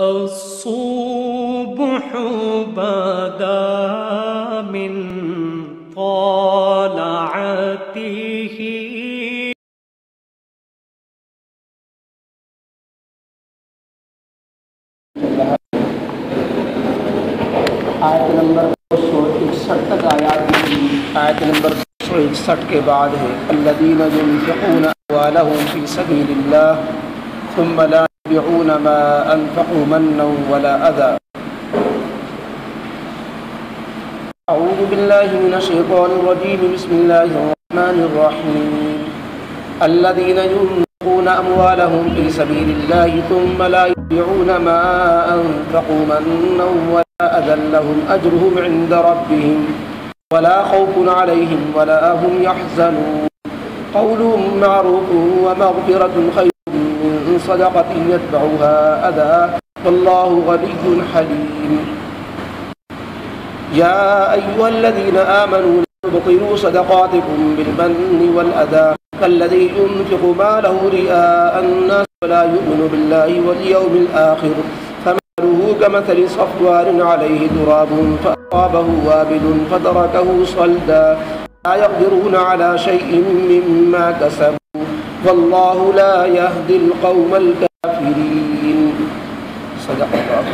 الصبح بدا من طلعته آیت نمبر 261 تک آیات کی آیت نمبر 261 کے بعد ہے الذین ينفقون اموالهم فی سبیل اللہ ثم لا يتبعون ما انفقوا منا ولا اذى اعوذ باللہ من الشیطان الرجیم بسم اللہ الرحمن الرحیم الذین ينفقون اموالهم فی سبیل اللہ ثم لا يتبعون ما انفقوا منا ولا أذى لهم أجرهم عند ربهم ولا خوف عليهم ولا هم يحزنون قول معروف ومغفرة خير من صدقة يتبعها أذى والله غني حليم يا أيها الذين آمنوا لا تبطلوا صدقاتكم بالمن والأذى كالذي ينفق ماله رئاء الناس ولا يؤمن بالله واليوم الآخر كمثل صفوان عليه تراب فأصابه وابل فتركه صلدا لا يقدرون على شيء مما كسبوا والله لا يهدي القوم الكافرين صدق اللہ۔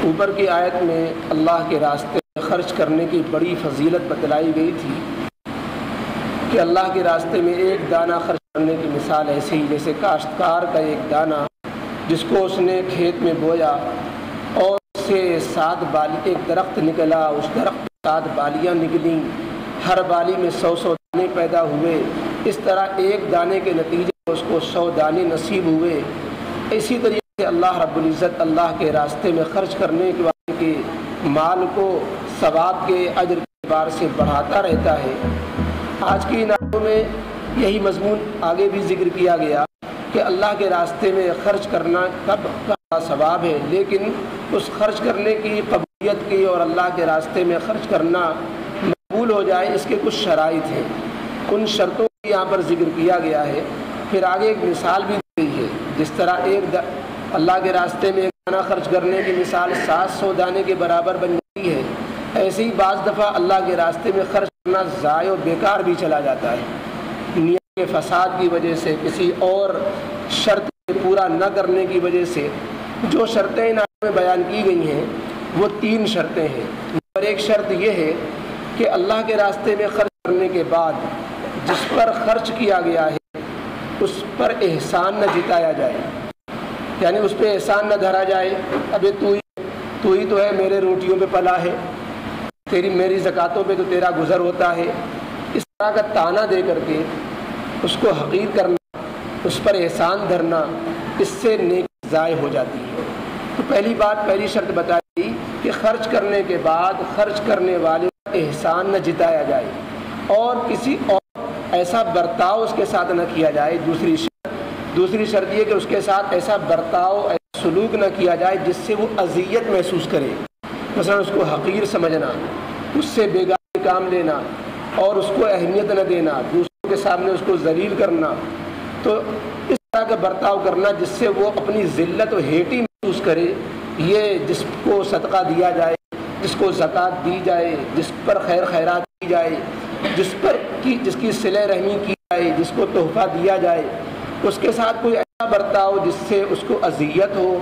اوپر کی آیت میں اللہ کے راستے میں خرچ کرنے کی بڑی فضیلت بتلائی گئی تھی کہ اللہ کے راستے میں ایک دانہ خرچ کرنے کی مثال ایسے ہی جیسے کاشتکار کا ایک دانہ جس کو اس نے کھیت میں بویا اور اس سے 7 بالی ایک درخت نکلا، اس درخت میں 7 بالیاں نکلیں، ہر بالی میں 100 دانے پیدا ہوئے، اس طرح ایک دانے کے نتیجے میں اس کو 100 دانے نصیب ہوئے۔ اسی طریقے سے اللہ رب العزت اللہ کے راستے میں خرچ کرنے کے والے کے مال کو ثواب کے اجر کے اعتبار سے بڑھاتا رہتا ہے۔ آج کی ان آیتوں میں یہی مضمون آگے بھی ذکر کیا گیا کہ اللہ کے راستے میں خرچ کرنا کب کا ثواب ہے، لیکن اس خرچ کرنے کی قبولیت کی اور اللہ کے راستے میں خرچ کرنا مقبول ہو جائے اس کے کچھ شرائط ہیں، ان شرطوں کو یہاں پر ذکر کیا گیا ہے۔ پھر آگے ایک مثال بھی دی گئی ہے، جس طرح اللہ کے راستے میں ایک دانہ خرچ کرنے کی مثال 700 دانے کے برابر بن جاتی ہے، ایسے ہی بعض دفعہ اللہ کے راستے میں خرچ کرنا ضائع و بیکار بھی چلا جاتا ہے، کے فساد کی وجہ سے، کسی اور شرط پورا نہ کرنے کی وجہ سے۔ جو شرطیں ان آیتوں میں بیان کی گئی ہیں وہ 3 شرطیں ہیں۔ نمبر 1 شرط یہ ہے کہ اللہ کے راستے میں خرچ کرنے کے بعد جس پر خرچ کیا گیا ہے اس پر احسان نہ جتایا جائے، یعنی اس پہ احسان نہ دھرا جائے، ابھی تو ہی تو ہے، میرے روٹیوں پہ پلا ہے، میری زکاتوں پہ تو تیرا گزر ہوتا ہے، اس طرح کا تانا دے کر کے اس کو حقیر کرنا، اس پر احسان دھرنا، اس سے نیکی ضائع ہو جاتی ہے۔ تو پہلی شرط بتائی کہ خرچ کرنے کے بعد خرچ کرنے والے پر احسان نہ جتایا جائے اور کسی اور ایسا برتاؤ اس کے ساتھ نہ کیا جائے۔ دوسری شرط یہ کہ اس کے ساتھ ایسا برتاؤ، ایسا سلوک نہ کیا جائے جس سے وہ اذیت محسوس کرے، مثلا اس کو حقیر سمجھنا، اس سے بیگانہ کام لینا اور اس کو اہمیت نہ دینا، دوسروں کے سامنے اس کو ذلیل کرنا۔ تو اس طرح کا برتاؤ کرنا جس سے وہ اپنی ذلت و ہیٹی محسوس کرے، یہ جس کو صدقہ دیا جائے، جس کو زکوٰۃ دی جائے، جس پر خیر خیرات کی جائے، جس کی صلہ رحمی کی جائے، جس کو تحفہ دیا جائے، اس کے ساتھ کوئی ایسا برتاؤ جس سے اس کو اذیت ہو،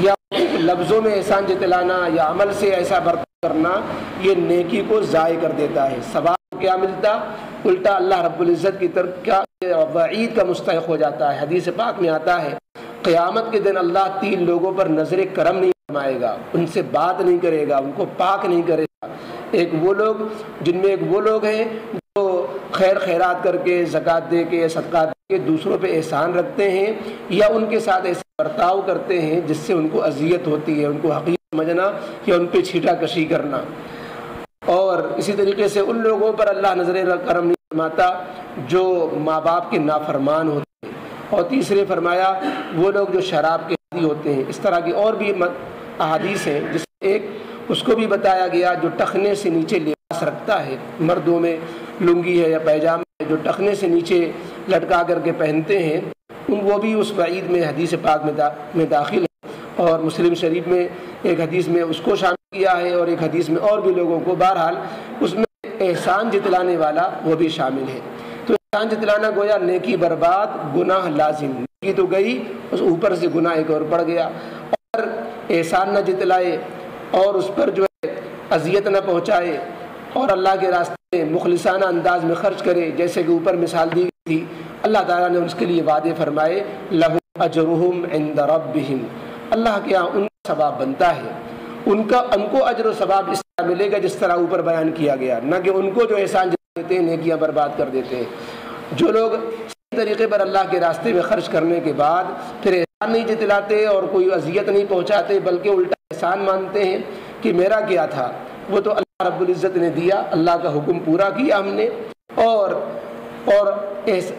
یا لفظوں میں احسان جتلانا یا عمل سے ایسا برتاؤ کرنا، یہ نیکی کو ضائع کر دیتا ہے۔ ثواب کیا ملتا؟ الٹا اللہ رب العزت کی طرف کیا وعید کا مستحق ہو جاتا ہے۔ حدیث پاک میں آتا ہے قیامت کے دن اللہ 3 لوگوں پر نظر کرم نہیں فرمائے گا، ان سے بات نہیں کرے گا، ان کو پاک نہیں کرے گا۔ جن میں ایک وہ لوگ ہیں جو خیر خیرات کر کے، زکوٰۃ دے کے، صدقات دے کے دوسروں پہ احسان رکھتے ہیں، یا ان کے ساتھ ایسا برتاؤ کرتے ہیں جس سے ان کو اذیت ہوتی ہے، ان کو حقیر سمجھنا یا ان پہ چھیٹا کشی کرنا۔ اور اسی طریقے سے ان لوگوں پر اللہ نظر کرم نہیں فرماتا جو ماں باپ کے نافرمان ہوتے ہیں۔ اور تیسرے فرمایا وہ لوگ جو شراب کے عادی ہوتے ہیں۔ اس طرح کی اور بھی احادیث ہیں، جس میں ایک اس کو بھی بتایا گیا جو ٹخنے سے نیچے لباس رکھتا ہے، مردوں میں لنگی ہے یا پیجامہ ہے جو ٹخنے سے نیچے لٹکا کر کے پہنتے ہیں، وہ بھی اس وعید میں حدیث پاک میں داخل ہے، اور مسلم شریف میں ایک حدیث میں اس کو شامل کیا ہے اور ایک حدیث میں اور بھی لوگوں کو، بہرحال اس میں احسان جتلانے والا وہ بھی شامل ہے۔ تو احسان جتلانا گویا نیکی برباد، گناہ لازم، نیکی تو گئی، اس اوپر سے گناہ ایک اور بڑھ گیا، اور احسان نہ جتلائے اور اس پر جو ہے اذیت نہ پہنچائے اور اللہ کے راستے میں مخلصانہ انداز میں خرچ کرے، جیسے کہ اوپر مثال دی گئی تھی۔ اللہ تعالیٰ نے اس کے لیے وعدے فرمائے، لَهُمْ أَجْرُهُمْ عِنْدَ رَبِّهِمْ، اللہ کے یہاں ان کا ثواب بنتا ہے، ان کو اجر و ثواب اس طرح ملے گا جس طرح اوپر بیان کیا گیا، نہ کہ ان کو جو احسان دیتے ہیں نیکیاں برباد کر دیتے ہیں۔ جو لوگ صحیح طریقے پر اللہ کے راستے میں خرچ کرنے کے بعد پھر احسان نہیں جتلاتے اور کوئی اذیت نہیں پہنچاتے، بلکہ الٹا احسان مانتے ہیں کہ میرا کیا تھا، وہ تو اللہ رب العزت نے دیا، اللہ کا حکم پورا کیا ہم نے، اور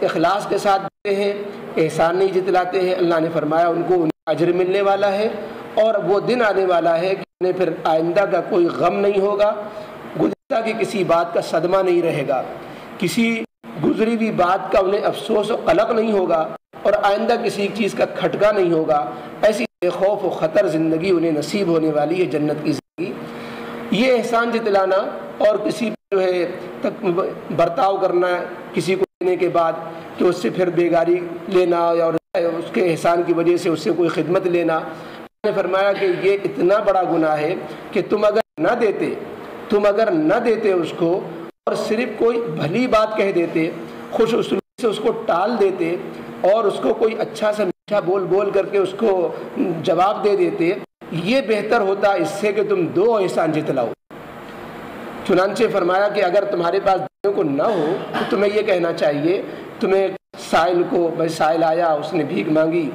اخلاص کے ساتھ دیتے ہیں، احسان نہیں جتلاتے ہیں، اللہ نے فرمایا ان کو اجر ملنے والا ہے، اور وہ دن آنے والا ہے کہ انہیں پھر آئندہ کا کوئی غم نہیں ہوگا، گزشتہ کی کسی بات کا صدمہ نہیں رہے گا، کسی گزری ہوئی بات کا انہیں افسوس و قلق نہیں ہوگا، اور آئندہ کسی چیز کا کھٹکا نہیں ہوگا۔ ایسی بے خوف و خطر زندگی انہیں نصیب ہونے والی ہے، جنت کی زندگی۔ یہ احسان جتلانا اور کسی جو ہے برتاؤ کرنا کسی کو دینے کے بعد کہ اس سے پھر بیگاری لینا اور اس کے احسان کی وجہ سے اس سے کوئی خدمت لینا، نے فرمایا کہ یہ اتنا بڑا گناہ ہے کہ تم اگر نہ دیتے اس کو، اور صرف کوئی بھلی بات کہہ دیتے، خوش اسلوبی سے اس کو ٹال دیتے، اور اس کو کوئی اچھا سا میٹھا بول کر کے اس کو جواب دے دیتے، یہ بہتر ہوتا اس سے کہ تم 2 احسان جتلاؤ۔ چنانچہ فرمایا کہ اگر تمہارے پاس دینے کو نہ ہو تو تمہیں یہ کہنا چاہیے، تمہیں سائل آیا، اس نے بھیک مانگی،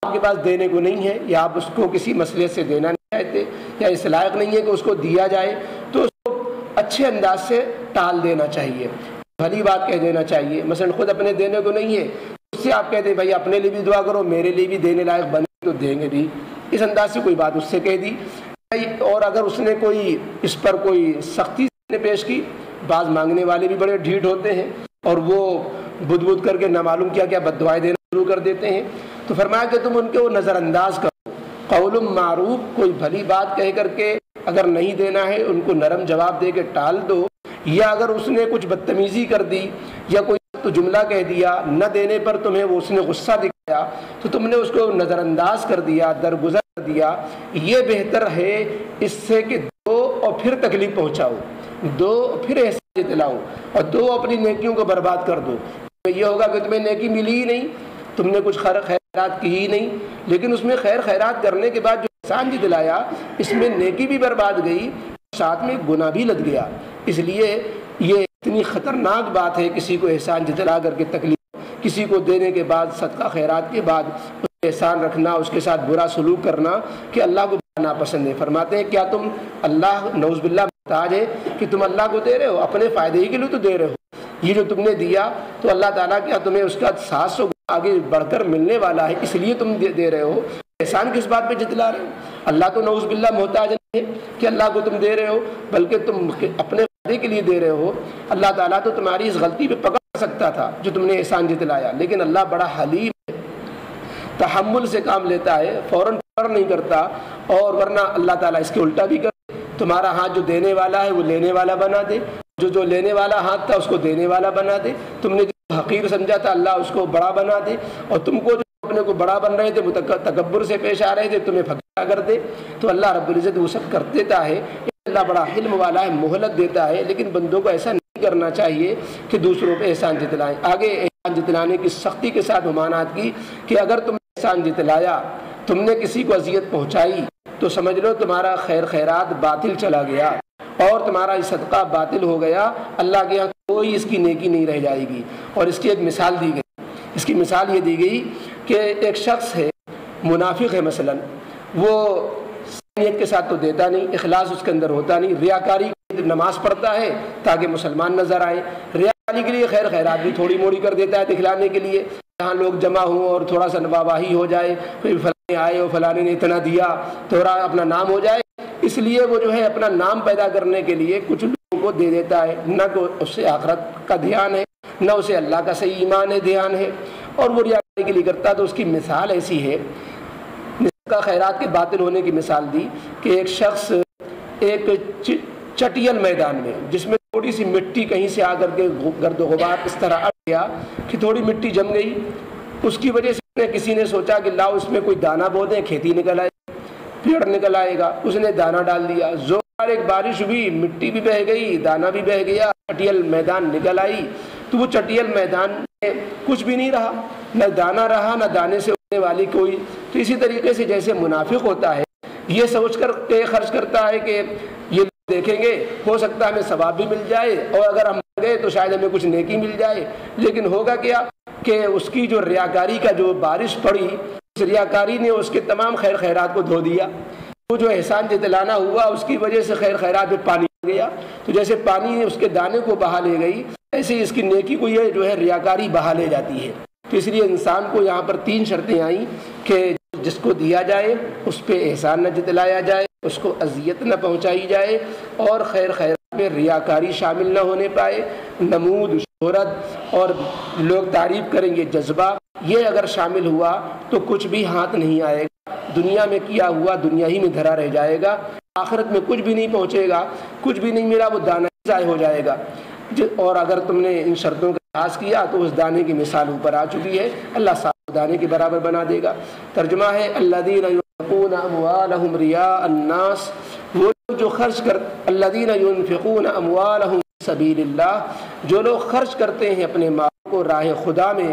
آپ کے پاس دینے کو نہیں ہے، یا آپ اس کو کسی مسئلے سے دینا نہیں چاہتے، یا اس لائق نہیں ہے کہ اس کو دیا جائے، تو اس کو اچھے انداز سے ٹال دینا چاہیے، بھلی بات کہہ دینا چاہیے۔ مثلا خود اپنے دینے کو نہیں ہے، اس سے آپ کہتے ہیں بھائی اپنے لیے بھی دعا کرو، میرے لیے بھی دینے لائق بنے تو دیں گے بھی، اس انداز سے کوئی بات اس سے کہہ دی۔ اور اگر اس نے کوئی اس پر کوئی سختی سے پیش کی، بعض مانگنے والے بھی بڑے ڈھیٹ ہوتے ہیں اور وہ بدھ کر کے نہ معلوم کیا بد دعائیں دینا شروع کر دیتے ہیں، تو فرمایا کہ تم ان کو نظر انداز کرو، قول معروف، کوئی بھلی بات کہہ کر کے اگر نہیں دینا ہے ان کو نرم جواب دے کے ٹال دو، یا اگر اس نے کچھ بدتمیزی کر دی یا کوئی تو جملہ کہہ دیا، نہ دینے پر تمہیں وہ اس نے غصہ دکھایا تو تم نے اس کو نظر انداز کر دیا، درگزر کر دیا، یہ بہتر ہے اس سے کہ 2 اور پھر تکلیف پہنچاؤ، 2 پھر احسان جتلاؤ، اور 2 اپنی نیکیوں کو برباد کر دو۔ یہ ہوگا کہ تمہیں نیکی ملی ہی نہیں، تم نے کچھ خیرات کی ہی نہیں، لیکن اس میں خیر خیرات کرنے کے بعد جو احسان جتلایا اس میں نیکی بھی برباد گئی، ساتھ میں گناہ بھی لگ گیا۔ اس لیے یہ اتنی خطرناک بات ہے کسی کو احسان جتلا کر کے تکلیف، کسی کو دینے کے بعد صدقہ خیرات کے بعد اس پہ احسان رکھنا، اس کے ساتھ برا سلوک کرنا، کہ اللہ کو ناپسند ہے۔ فرماتے ہیں کیا تم اللہ نعوذ باللہ محتاج ہے کہ تم اللہ کو دے رہے ہو؟ اپنے فائدے ہی کے لیے تو دے رہے ہو، یہ جو تم نے دیا تو اللہ تعالیٰ کیا تمہیں اس کا 700 آگے بڑھ کر ملنے والا ہے، اس لیے تم دے رہے ہو، احسان کس بات پہ جتلا رہے ہو؟ اللہ تو نعوذ باللہ محتاج نہیں ہے کہ اللہ کو تم دے رہے ہو، بلکہ تم اپنے فائدے کے لیے دے رہے ہو۔ اللہ تعالیٰ تو تمہاری اس غلطی پہ پکڑ سکتا تھا جو تم نے احسان جتلایا، لیکن اللہ بڑا حلیم ہے، تحمل سے کام لیتا ہے، فوراً پکڑ نہیں کرتا، اور ورنہ اللہ تعالیٰ اس کے الٹا بھی کر تمہارا ہاتھ جو دینے والا ہے وہ لینے والا بنا دے، جو لینے والا ہاتھ تھا اس کو دینے والا بنا دے، تم نے جو حقیر سمجھا تھا اللہ اس کو بڑا بنا دے، اور تم کو جو اپنے کو بڑا بن رہے تھے، تکبر سے پیش آ رہے تھے، تمہیں پھکا کر دے۔ تو اللہ رب العزت وہ سب کر دیتا ہے، اللہ بڑا حلم والا ہے، مہلت دیتا ہے، لیکن بندوں کو ایسا نہیں کرنا چاہیے کہ دوسروں پہ احسان جتلائیں۔ آگے احسان جتلانے کی سختی کے ساتھ ممانعت کی کہ اگر تم نے احسان جتلایا، تم نے کسی کو اذیت پہنچائی، تو سمجھ لو تمہارا خیر خیرات باطل چلا گیا اور تمہارا صدقہ باطل ہو گیا، اللہ کے یہاں کوئی اس کی نیکی نہیں رہ جائے گی۔ اور اس کی ایک مثال دی گئی، اس کی مثال یہ دی گئی کہ ایک شخص ہے، منافق ہے مثلا، وہ نیت کے ساتھ تو دیتا نہیں، اخلاص اس کے اندر ہوتا نہیں، ریاکاری نماز پڑھتا ہے تاکہ مسلمان نظر آئے، ریاکاری کے لیے خیر خیرات بھی تھوڑی موڑی کر دیتا ہے دکھلانے کے لیے، جہاں لوگ جمع ہوں اور تھوڑا سا واہی ہو جائے، کوئی فلانے آئے اور فلانے نے اتنا دیا، تھوڑا اپنا نام ہو جائے، اس لیے وہ جو ہے اپنا نام پیدا کرنے کے لیے کچھ لوگوں کو دے دیتا ہے، نہ کہ اس سے آخرت کا دھیان ہے، نہ اسے اللہ کا صحیح ایمان ہے، دھیان ہے، اور وہ ریاکاری کے لیے کرتا تو اس کی مثال ایسی ہے، کا خیرات کے باطل ہونے کی مثال دی کہ ایک شخص ایک چٹیل میدان میں جس میں تھوڑی سی مٹی کہیں سے آ کر کے گرد و غبار اس طرح اڑ گیا کہ تھوڑی مٹی جم گئی، اس کی وجہ سے کسی نے سوچا کہ لاؤ اس میں کوئی دانہ بو دیں، کھیتی نکل آئے، پیڑ نکل آئے گا۔ اس نے دانہ ڈال دیا، زوردار ایک بارش ہوئی، مٹی بھی بہہ گئی، دانہ بھی بہہ گیا، چٹیل میدان نکل آئی، تو وہ چٹیل میدان میں کچھ بھی نہیں رہا، نہ دانہ رہا، نہ دانے سے اگنے والی کوئی۔ تو اسی طریقے سے جیسے منافق ہوتا ہے، یہ سوچ کر کے خرچ کرتا ہے کہ یہ دیکھیں گے، ہو سکتا ہے ہمیں ثواب بھی مل جائے، اور اگر ہم مر گئے تو شاید ہمیں کچھ نیکی مل جائے، لیکن ہوگا کیا کہ اس کی جو ریاکاری کا جو بارش پڑی، اس ریاکاری نے اس کے تمام خیر خیرات کو دھو دیا۔ وہ جو احسان جتلانا ہوا اس کی وجہ سے خیر خیرات میں پانی آ گیا، تو جیسے پانی اس کے دانے کو بہا لے گئی، ایسے ہی اس کی نیکی کو یہ جو ہے ریاکاری بہا لے جاتی ہے۔ تو اس لیے انسان کو یہاں پر 3 شرطیں آئیں کہ جس کو دیا جائے اس پہ احسان نہ جتلایا جائے، اس کو اذیت نہ پہنچائی جائے، اور خیر خیرات میں ریاکاری شامل نہ ہونے پائے، نمود، شہرت اور لوگ تعریف کریں گے جذبہ، یہ اگر شامل ہوا تو کچھ بھی ہاتھ نہیں آئے گا، دنیا میں کیا ہوا دنیا ہی میں دھرا رہ جائے گا، آخرت میں کچھ بھی نہیں پہنچے گا، کچھ بھی نہیں ملا، وہ دانہ ضائع ہو جائے گا۔ اور اگر تم نے ان شرطوں کا احساس کیا تو اس دانے کی مثال اوپر آ چکی ہے، اللہ صاحب دانے کے برابر بنا دے گا۔ ترجمہ ہے الذین ينفقون اموالهم رياء الناس، وہ جو خرچ کر الذین ينفقون اموالهم فی سبیل اللہ، جو لوگ خرچ کرتے ہیں اپنے مال کو راہ خدا میں،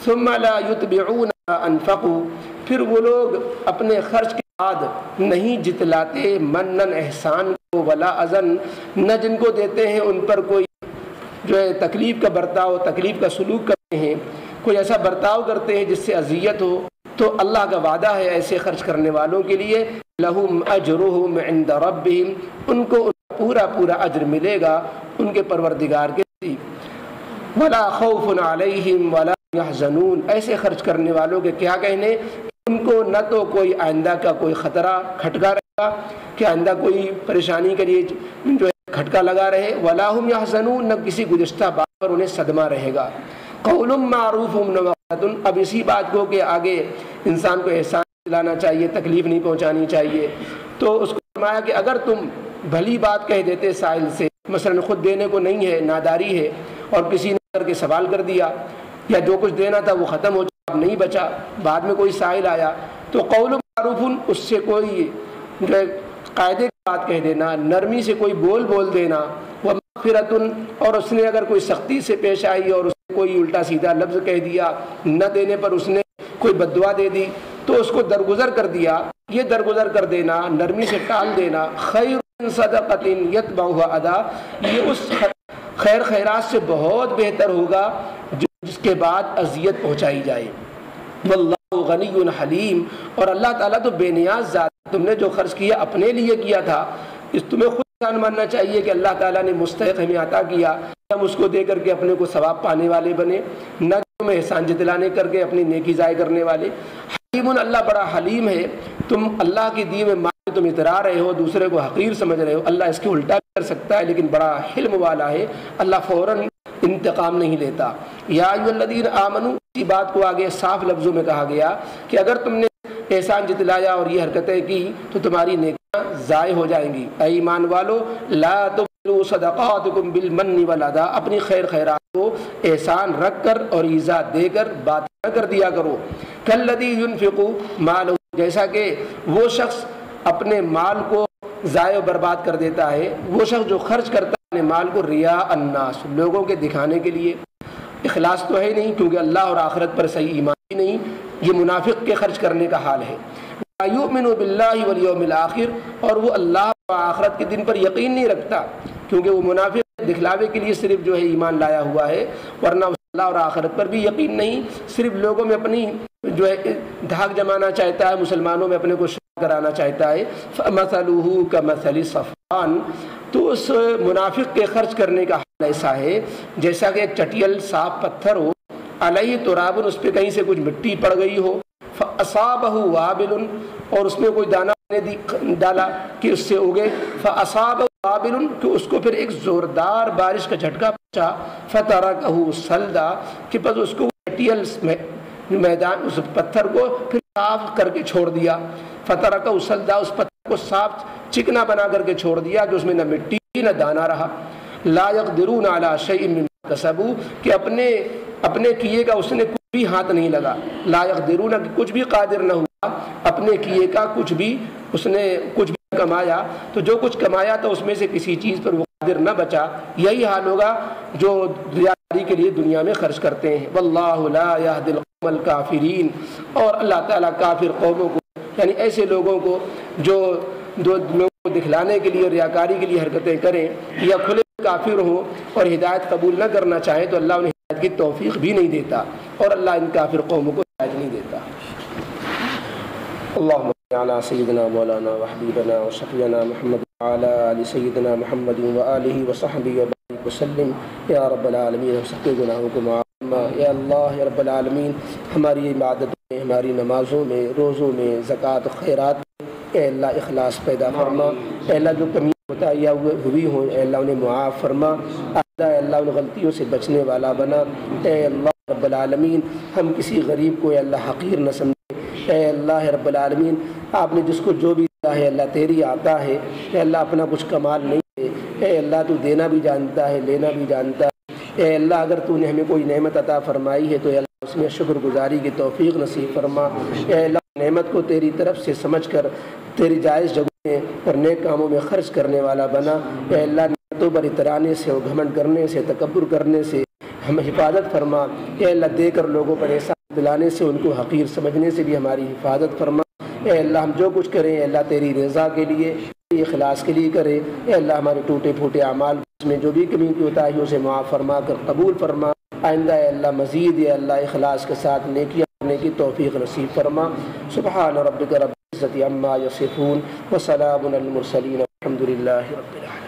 ثم لا يتبعون ما انفقوا، پھر وہ لوگ اپنے خرچ کے بعد نہیں جتلاتے منن احسان کو، ولا اذن، نہ جن کو دیتے ہیں ان پر کوئی جو ہے تکلیف کا برتاؤ، تکلیف کا سلوک کرتے ہیں، کوئی ایسا برتاؤ کرتے ہیں جس سے اذیت ہو، تو اللہ کا وعدہ ہے ایسے خرچ کرنے والوں کے لیے لہم اجرہم عند ربہم، ان کو پورا پورا اجر ملے گا ان کے پروردگار کے نزدیک۔ ولا خوف علیہم ولا یحزنون، ایسے خرچ کرنے والوں کے کیا کہنے، ان کو نہ تو کوئی آئندہ کا کوئی خطرہ کھٹکا رہے گا کہ آئندہ کوئی پریشانی کے لیے جو ہے کھٹکا لگا رہے، ولا ہم یحزنون، نہ کسی گزشتہ بات پر انہیں صدمہ رہے گا۔ قول معروف ومغفرۃ، اب اسی بات کو کہ آگے انسان کو احسان دلانا چاہیے، تکلیف نہیں پہنچانی چاہیے، تو اس کو فرمایا کہ اگر تم بھلی بات کہہ دیتے سائل سے، مثلا خود دینے کو نہیں ہے، ناداری ہے، اور کسی نے کر کے سوال کر دیا، یا جو کچھ دینا تھا وہ ختم ہو چکا، اب نہیں بچا، بعد میں کوئی سائل آیا، تو قول معروف، اس سے کوئی جو ہے قاعدے کی بات کہہ دینا، نرمی سے کوئی بول دینا، وہ مغفرۃ، اور اس نے اگر کوئی سختی سے پیش آئی اور اس نے کوئی الٹا سیدھا لفظ کہہ دیا، نہ دینے پر اس نے کوئی بددعا دے دی تو اس کو درگزر کر دیا، یہ درگزر کر دینا، نرمی سے ٹال دینا، خیر من صدقۃ یتبعها اذی، یہ اس خیر خیرات سے بہت بہتر ہوگا جس کے بعد اذیت پہنچائی جائے۔ واللہ غنی حلیم، اور اللہ تعالیٰ تو بے نیاز ذات، تم نے جو خرچ کیا اپنے لیے کیا تھا، اس تمہیں خود جان ماننا چاہیے کہ اللہ تعالیٰ نے مستحق ہمیں عطا کیا، ہم اس کو دے کر کے اپنے کو ثواب پانے والے بنے، نہ تمہیں احسان جتلانے کر کے اپنی نیکی ضائع کرنے والے۔ حلیم، اللہ بڑا حلیم ہے، تم اللہ کی دی میں مال تم اترا رہے ہو، دوسرے کو حقیر سمجھ رہے ہو، اللہ اس کے الٹا کر سکتا ہے، لیکن بڑا حلم والا ہے، اللہ فوراً انتقام نہیں لیتا۔ یا ایھا الذین آمنوا، اسی بات کو آگے صاف لفظوں میں کہا گیا کہ اگر تم نے احسان جتلایا اور یہ حرکتیں کی تو تمہاری نیکیاں ضائع ہو جائیں گی۔ اے ایمان والو، لا تبطلوا صدقاتکم بالمن والاذی، اپنی خیر خیرات کو احسان رکھ کر اور ایذا دے کر بات نہ کر دیا کرو۔ کالذی ينفق مالہ، جیسا کہ وہ شخص اپنے مال کو ضائع و برباد کر دیتا ہے، وہ شخص جو خرچ کرتا ہے اپنے مال کو ریا الناس، لوگوں کے دکھانے کے لیے، اخلاص تو ہے نہیں کیونکہ اللہ اور آخرت پر صحیح ایمان ہی نہیں، یہ منافق کے خرچ کرنے کا حال ہے۔ لا یؤمن باللہ والیوم الآخر، اور وہ اللہ اور آخرت کے دن پر یقین نہیں رکھتا، کیونکہ وہ منافق دکھلاوے کے لیے صرف جو ہے ایمان لایا ہوا ہے، ورنہ اللہ اور آخرت پر بھی یقین نہیں، صرف لوگوں میں اپنی جو ہے دھاک جمانا چاہتا ہے، مسلمانوں میں اپنے کو شامل کرانا چاہتا ہے۔ فمثلہ کمثل صفوان، تو اس منافق کے خرچ کرنے کا حال ایسا ہے جیسا کہ ایک چٹیل صاف پتھر ہو، علیہ تراب، اس پہ کہیں سے کچھ مٹی پڑ گئی ہو، فاصابہ وابل، اور اس میں کوئی دانہ ڈالا کہ اس سے اگے، فاصابہ وابل، کہ اس کو پھر ایک زوردار بارش کا جھٹکا پہنچا، فترکہ صلدا، کہ بس اس کو چٹیل میدان اس پتھر کو پھر صاف کر کے چھوڑ دیا، فترک صلدا، اس پتھر کو صاف چکنا بنا کر کے چھوڑ دیا کہ اس میں نہ مٹی نہ دانہ رہا۔ لا یقدرون علی شیء مما کسبوا، کہ اپنے کیے کا اس نے کچھ بھی ہاتھ نہیں لگا، لا یقدرون کہ کچھ بھی قادر نہ ہوا اپنے کیے کا، کچھ بھی اس نے کچھ بھی کمایا تو جو کچھ کمایا تو اس میں سے کسی چیز پر وہ قادر نہ بچا۔ یہی حال ہوگا جو ریاکاری کے لیے دنیا میں خرچ کرتے ہیں۔ واللہ لا یہدی القوم الکافرین، اور اللہ تعالیٰ کافر قوموں کو، یعنی ایسے لوگوں کو جو لوگوں کو دکھلانے کے لیے ریاکاری کے لیے حرکتیں کریں یا کھلے کافر ہوں اور ہدایت قبول نہ کرنا چاہیں تو اللہ انہیں ہدایت کی توفیق بھی نہیں دیتا، اور اللہ ان کافر قوموں کو ہدایت نہیں دیتا۔ اللہم صل علی سیدنا مولانا وحبیبنا وشفیعنا محمد وعلی آل سیدنا محمد وآلہ وصحبہ وبارک وسلم۔ یا رب العالمین ہم سب کے گناہوں کو معاف فرما۔ یا اللہ یا رب العالمین ہماری عبادتوں میں، ہماری نمازوں میں، روزوں میں، زکوٰۃ و خیرات میں اے اللہ اخلاص پیدا فرما۔ اے اللہ جو کمی کوتاہیاں ہوئی ہوں اے اللہ انہیں معاف فرما۔ اے اللہ ان غلطیوں سے بچنے والا بنا۔ اے اللہ رب العالمین ہم کسی غریب کو اے اللہ حقیر نہ سمجھے۔ اے اللہ رب العالمین آپ نے جس کو جو بھی دیا ہے اللہ تیری عطا ہے، اے اللہ اپنا کچھ کمال نہیں ہے، اے اللہ تو دینا بھی جانتا ہے، لینا بھی جانتا ہے۔ اے اللہ اگر تو نے ہمیں کوئی نعمت عطا فرمائی ہے تو اے اللہ اس میں شکر گزاری کی توفیق نصیب فرما۔ اے اللہ نعمت کو تیری طرف سے سمجھ کر تیری جائز جگہوں میں اور نیک کاموں میں خرچ کرنے والا بنا۔ اے اللہ نعمتوں پر اترانے سے اور گھمنڈ کرنے سے، تکبر کرنے سے ہم حفاظت فرما۔ اے اللہ دے کر لوگوں پر احسان دلانے سے، ان کو حقیر سمجھنے سے بھی ہماری حفاظت فرما۔ اے اللہ ہم جو کچھ کریں اے اللہ تیری رضا کے لیے، تیری اخلاص کے لیے کریں۔ اے اللہ ہمارے ٹوٹے پھوٹے اعمال میں جو بھی کمی کی ہوتا ہے اسے معاف فرما کر قبول فرما۔ آئندہ اے اللہ مزید اے اللہ اخلاص کے ساتھ نیکیاں کرنے کی توفیق نصیب فرما۔ سبحان ربک رب العزت عما یصفون وسلام علی المرسلین والحمد للہ رب العالمین۔